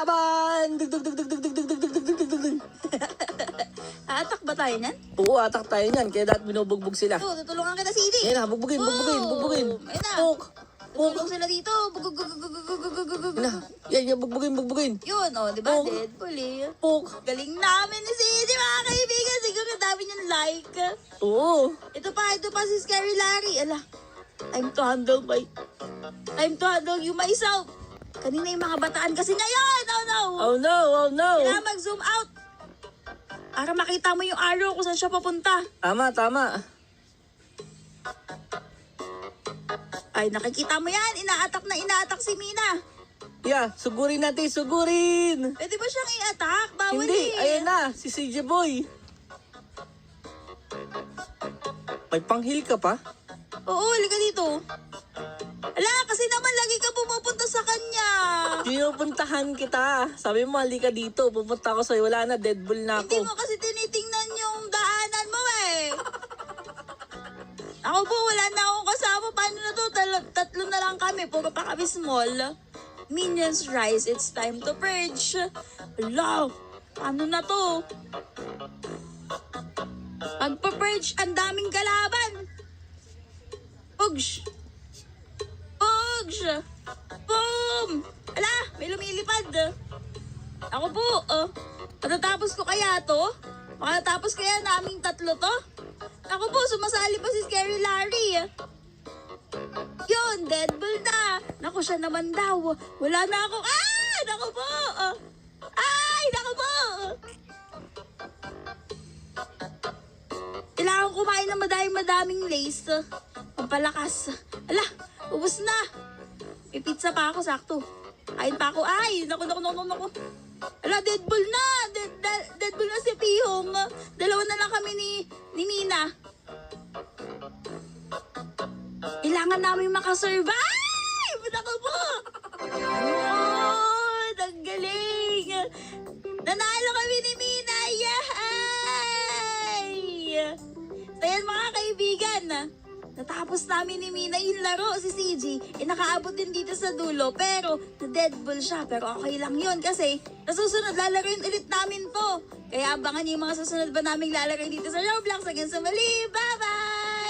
Laban! Dug, dug, dug, dug, dug, dug, dug, dug, dug, dug, dug, dug. Atak ba tayo niyan? Oo, atak tayo niyan. Kaya dapat binubugbog sila. Oo, tutulungan kita, CD. Ayan na, bugbugin. Ayun na. Puk. Tutulong sila dito. Bugugugugugugugugugugugug. Yan, bugbugin. Yun, oh, di ba? Oh. Deadpool eh. Puk. Galing namin ni CD, mga kaibigan. Siguro dami niyang like. Oo. Ito pa si Scary Larry. Ala, time to handle you myself. Kanina yung mga bataan kasi ngayon. Oh no. Oh no. Kailangan mag-zoom out. Para makita mo yung arrow kung saan siya papunta. Tama. Ay, nakikita mo yan. Inaatak si Mina. Yeah, sugurin natin. Pwede ba siyang i-attack? Bawal Hindi, eh. ayan na, si CJ Boy. May panghil ka pa? Oo, halika dito. Ala, kasi naman lagi ka pumupunta sa kanya. Pinupuntahan kita. Sabi mo, halika dito. Pupunta ako sa'yo. Wala na, Deadpool na Hindi ako. mo kasi tinitingnan yung daanan mo eh. Ako po, wala na akong kasama. Paano na to? Tatlo na lang kami. Puro pa kami small. Minions rise. It's time to purge. Ala, paano na to? Pagpa-purge, ang daming kalaban. Pugs! Boom! Ala, may lumilipad. Ako po, matatapos ko kaya to? Makatapos kaya naming tatlo to? Ako po, sumasali pa si Scary Larry. Yun, Deadpool na. Naku, siya naman daw. Wala na ako. Naku po. Naku po. Kailangan kumain ng madaming lace. Pampalakas. Ala, ubos na. May pizza pa ako, sakto. Kain pa ako. Naku. Ala, Deadpool na. Deadpool na si Pihong. Dalawa na lang kami ni Mina. Kailangan namin makasurvive! Naku po! Ang galing! Nanalo kami ni Mina! Yay! So yan mga kaibigan, natapos namin ni Mina yung laro. Si CG, nakaabot din dito sa dulo. Pero, na-deadball siya. Pero okay lang yun kasi nasusunod, lalaroin ulit namin to. Kaya abangan niyo yung mga susunod ba naming lalaroin dito sa Roblox. Hanggang sa mali, bye-bye!